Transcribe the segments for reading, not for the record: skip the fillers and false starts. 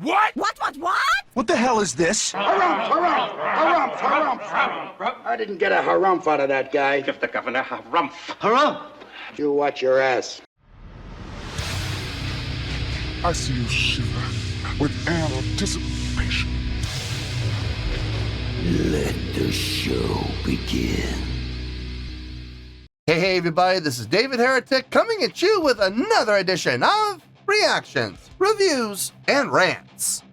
What? What? What the hell is this? Harumph. I didn't get a harumph out of that guy. Give the governor harumph. Harumph. You watch your ass. I see you shiver with anticipation. Let the show begin. Hey everybody, this is David Heretic coming at you with another edition of reactions, reviews, and rants.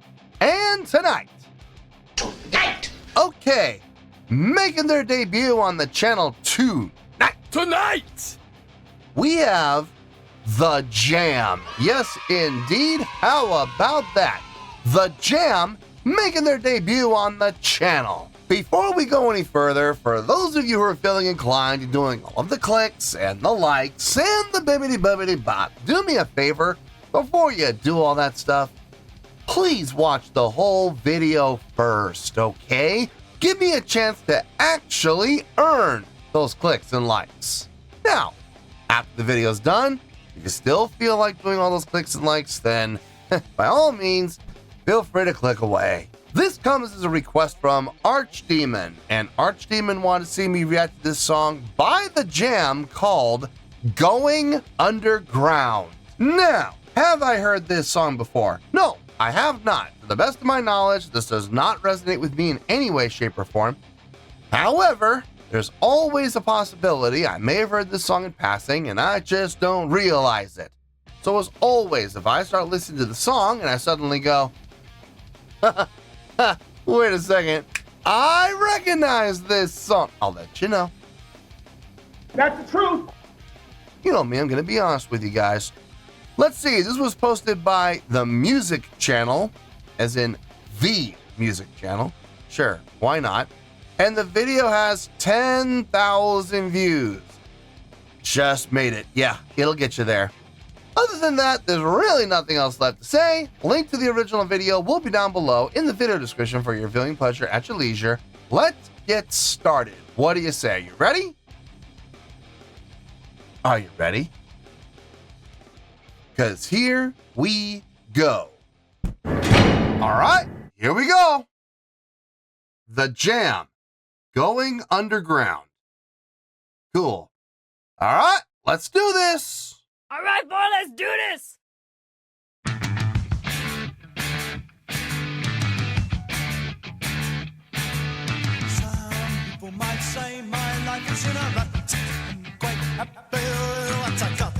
And tonight, okay, making their debut on the channel tonight, we have The Jam. Yes, indeed. How about that? The Jam making their debut on the channel. Before we go any further, for those of you who are feeling inclined to doing all of the clicks and the likes and the bibbidi bop, do me a favor, before you do all that stuff, please watch the whole video first, okay? Give me a chance to actually earn those clicks and likes. Now, after the video's done, if you still feel like doing all those clicks and likes, then by all means, feel free to click away. This comes as a request from Archdemon, and Archdemon wanted to see me react to this song by The Jam called Going Underground. Now, have I heard this song before? No, I have not. To the best of my knowledge, this does not resonate with me in any way, shape, or form. However, there's always a possibility I may have heard this song in passing and I just don't realize it. So as always, if I start listening to the song and I suddenly go, wait a second, I recognize this song, I'll let you know. That's the truth. You know me, I'm going to be honest with you guys. Let's see, this was posted by the Music Channel, as in the Music Channel. Sure, why not? And the video has 10,000 views. Just made it. Yeah, it'll get you there. Other than that, there's really nothing else left to say. Link to the original video will be down below in the video description for your viewing pleasure at your leisure. Let's get started. What do you say? Are you ready? Are you ready? Because here we go. All right, here we go. The Jam, Going Underground. Cool. All right, let's do this. All right, boy, let's do this. Some people might say my life is in a rut. I'm quite happy with what I got.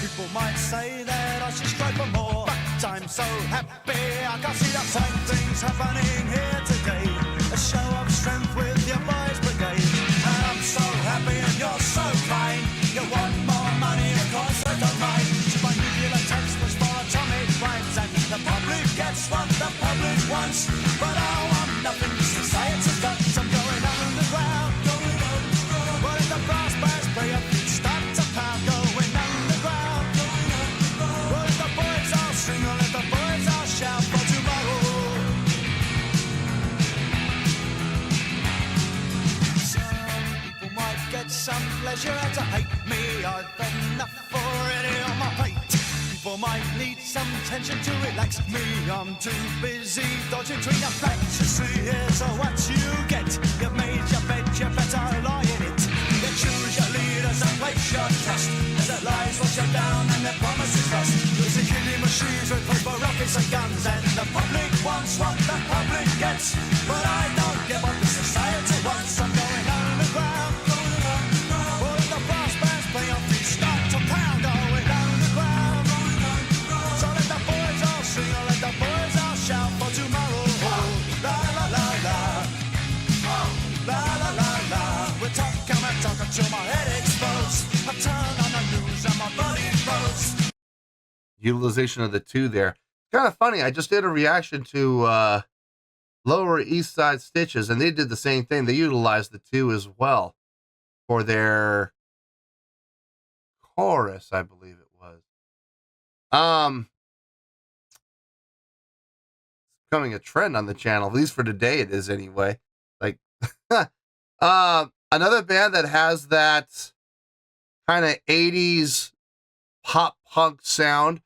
People might say that I should strive for more, but I'm so happy I can see the fine things happening here today. A show of strength with your boys brigade. And I'm so happy and you're so kind. You want more money, of course I don't mind. My nuclear text was for atomic rhymes, and the public gets what the public wants. But I want nothing, society's got. I'm going underground, Well, if the brass bands play up, start to pound, going underground, Well, if the boys all sing, or if the boys all shout for tomorrow. Some people might get some pleasure out of hate me. I've enough already on my plate. People might need some tension to relax me. I'm too busy dodging between the flags. You see, here's what you get. You've made your bed, you better lie in it. You choose your leaders and place your trust, as their lies wash you down and their promises rust. Using killing machines with paper, rockets and guns, and the public wants what the public gets. But I don't get what the society wants. I'm going underground. Well, if the brass bands play on, we start to pound, going underground. So let the boys all sing, or let the boys all shout for tomorrow. La la la la, la la la la. We're talking till my head explodes. I turn on the news and my body blows. Utilization of the two there. Kind of funny. I just did a reaction to Lower East Side Stitches, and they did the same thing. They utilized the two as well for their chorus, I believe it was. Becoming a trend on the channel, at least for today it is anyway. Like another band that has that kind of 80s pop punk sound.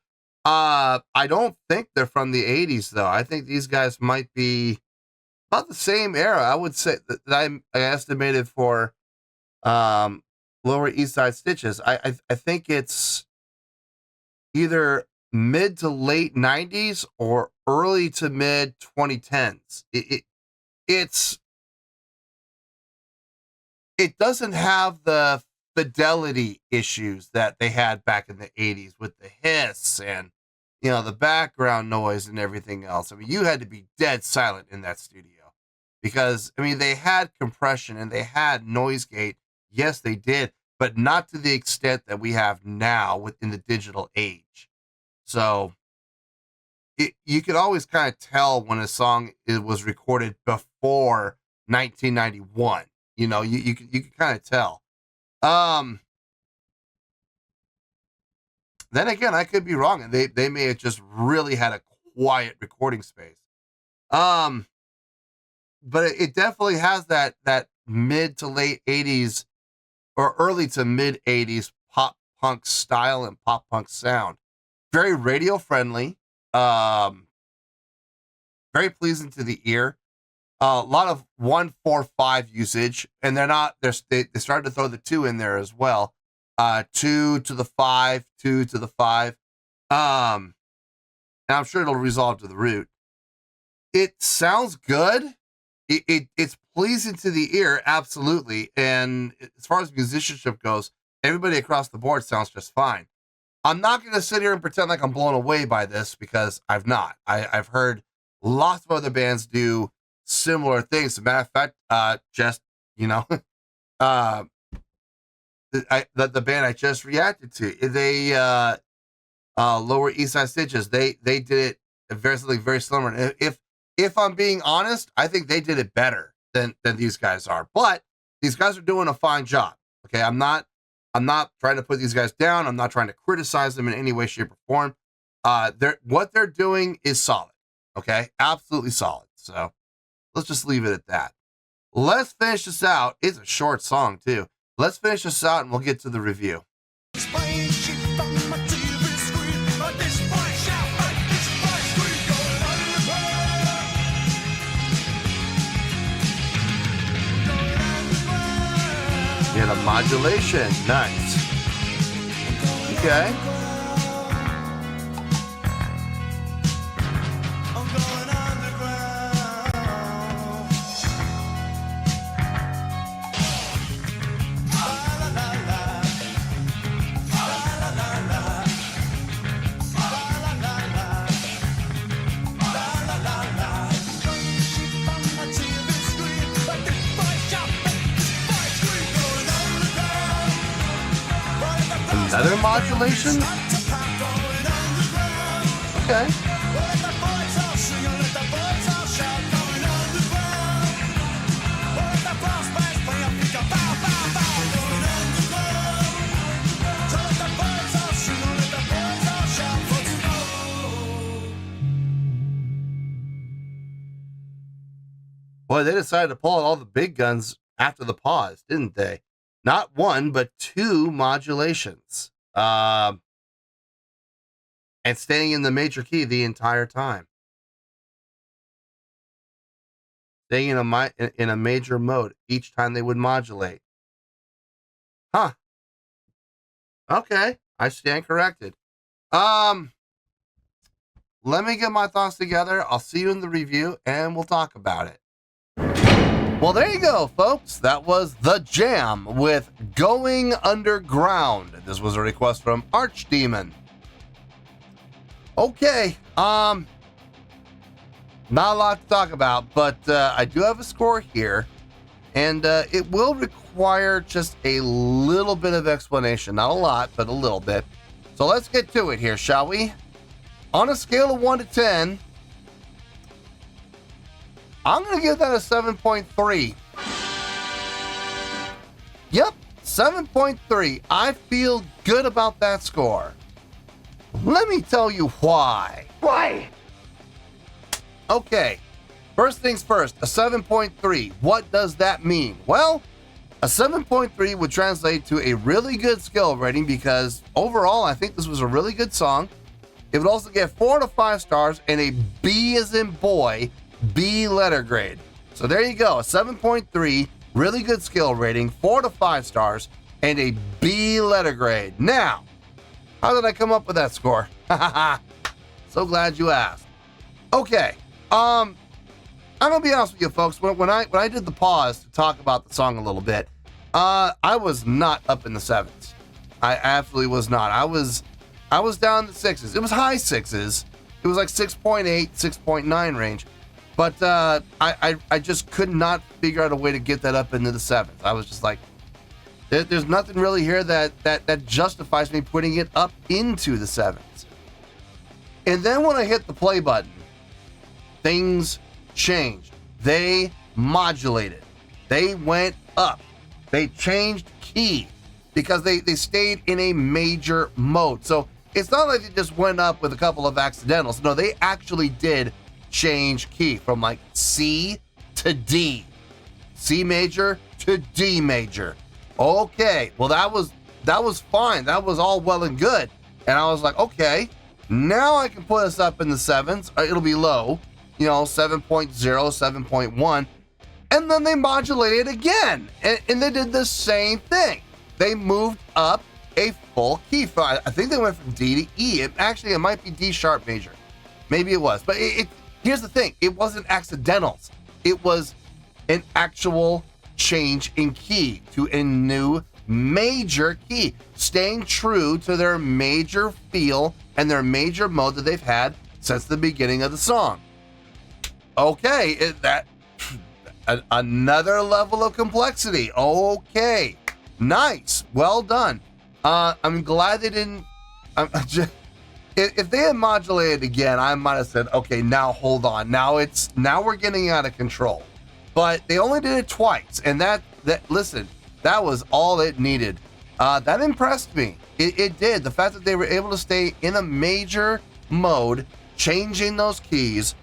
I don't think they're from the 80s, though. I think these guys might be about the same era. I would say that I estimated for Lower East Side Stitches. I think it's either mid to late 90s or early to mid 2010s. It doesn't have the fidelity issues that they had back in the 80s with the hiss and, you know, the background noise and everything else. I mean, you had to be dead silent in that studio because, I mean, they had compression and they had noise gate. Yes, they did, but not to the extent that we have now within the digital age. So you could always kind of tell when a song was recorded before 1991. You know, you can kind of tell. Then again, I could be wrong, and they may have just really had a quiet recording space. But it definitely has that mid to late 80s or early to mid 80s pop punk style and pop punk sound. Very radio friendly. Very pleasing to the ear. A lot of 1-4-5 usage, and they started to throw the 2 in there as well. 2 to the 5, 2 to the 5. And I'm sure it'll resolve to the root. It sounds good. It's pleasing to the ear, absolutely. And as far as musicianship goes, everybody across the board sounds just fine. I'm not going to sit here and pretend like I'm blown away by this because I've not. I've heard lots of other bands do similar things. As a matter of fact, just, you know, the band I just reacted to, they Lower East Side Stitches, they did it very similar. If I'm being honest, I think they did it better than these guys are. But these guys are doing a fine job. Okay, I'm not trying to put these guys down. I'm not trying to criticize them in any way, shape, or form. What they're doing is solid. Okay, absolutely solid. So let's just leave it at that. Let's finish this out. It's a short song too. Let's finish this out and we'll get to the review. And a modulation. Nice. Okay. Another modulation? Okay. Boy, they decided to pull out all the big guns after the pause, didn't they? Not 1, but 2 modulations. And staying in the major key the entire time. Staying in a major mode each time they would modulate. Huh. Okay, I stand corrected. Let me get my thoughts together. I'll see you in the review, and we'll talk about it. Well, there you go, folks. That was The Jam with Going Underground. This was a request from Archdemon. Okay, not a lot to talk about, but I do have a score here, and it will require just a little bit of explanation. Not a lot, but a little bit. So let's get to it here, shall we? On a scale of 1 to 10, I'm going to give that a 7.3. Yep, 7.3. I feel good about that score. Let me tell you why. Why? Okay, first things first, a 7.3. What does that mean? Well, a 7.3 would translate to a really good skill rating because overall, I think this was a really good song. it would also get 4 out of 5 stars and a B as in boy, B letter grade. So there you go, a 7.3, really good skill rating, 4 to 5 stars, and a B letter grade. Now, how did I come up with that score? So glad you asked. Okay, I'm gonna be honest with you folks. When I did the pause to talk about the song a little bit, I was not up in the 7s. I absolutely was not. I was down in the 6s. It was high 6s. It was like 6.8, 6.9 range. But I just could not figure out a way to get that up into the 7s. I was just like, there's nothing really here that justifies me putting it up into the 7s. And then when I hit the play button, things changed. They modulated. They went up. They changed key because they stayed in a major mode. So it's not like they just went up with a couple of accidentals. No, they actually did change key from like C to D, C major to D major. Okay, well that was fine. That was all well and good. And I was like, okay, now I can put us up in the 7s. It'll be low, 7.0, 7.1. And then they modulated again. And they did the same thing. They moved up a full key. I think they went from D to E. It might be D sharp major. Maybe it was. But here's the thing. It wasn't accidentals. It was an actual change in key to a new major key, staying true to their major feel and their major mode that they've had since the beginning of the song. Okay, another level of complexity. Okay, nice, well done. I'm glad they didn't. If they had modulated again, I might have said, okay, now hold on. Now we're getting out of control. But they only did it twice, and listen, that was all it needed. That impressed me. It did. The fact that they were able to stay in a major mode, changing those keys,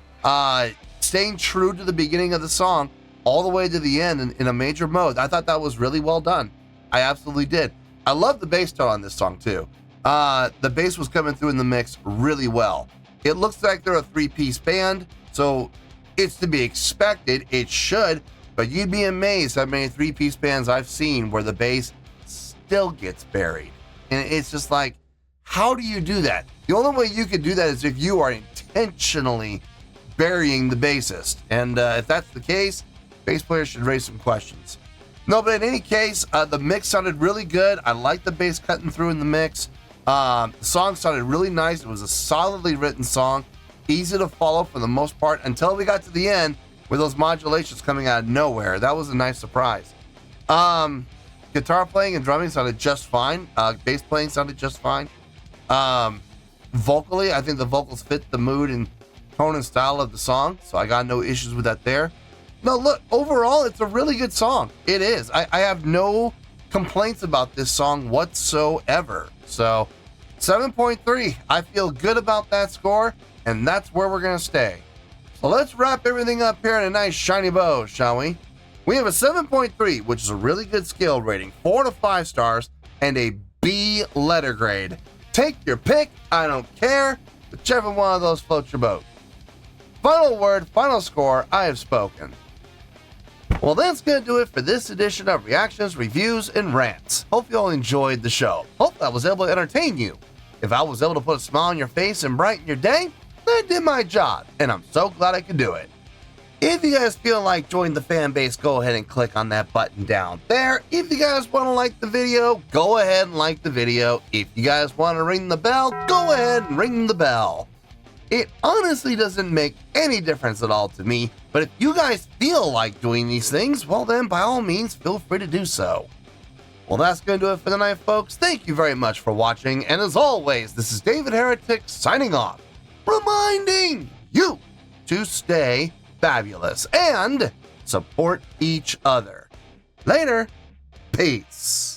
staying true to the beginning of the song all the way to the end in a major mode. I thought that was really well done. I absolutely did. I love the bass tone on this song too. The bass was coming through in the mix really well. It looks like they're a 3-piece band, so it's to be expected. It should, but you'd be amazed how many 3-piece bands I've seen where the bass still gets buried. And it's just like, how do you do that? The only way you could do that is if you are intentionally burying the bassist. And if that's the case, bass players should raise some questions. No, but in any case, the mix sounded really good. I liked the bass cutting through in the mix. The song sounded really nice. It was a solidly written song, easy to follow for the most part, until we got to the end with those modulations coming out of nowhere. That was a nice surprise. Guitar playing and drumming sounded just fine. Bass playing sounded just fine. Vocally, I think the vocals fit the mood and tone and style of the song, so I got no issues with that there. No, look, overall, it's a really good song. It is. I have no complaints about this song whatsoever. So, 7.3. I feel good about that score, and that's where we're going to stay. So let's wrap everything up here in a nice shiny bow, shall we? We have a 7.3, which is a really good skill rating, 4 to 5 stars, and a B letter grade. Take your pick. I don't care. Whichever one of those floats your boat. Final word, final score, I have spoken. Well, that's going to do it for this edition of Reactions, Reviews, and Rants. Hope you all enjoyed the show. Hope I was able to entertain you. If I was able to put a smile on your face and brighten your day, then I did my job, and I'm so glad I could do it. If you guys feel like joining the fan base, go ahead and click on that button down there. If you guys want to like the video, go ahead and like the video. If you guys want to ring the bell, go ahead and ring the bell. It honestly doesn't make any difference at all to me, but if you guys feel like doing these things, well then by all means feel free to do so. Well, that's going to do it for tonight, folks. Thank you very much for watching, and as always, this is David Heretic signing off, reminding you to stay fabulous and support each other. Later. Peace.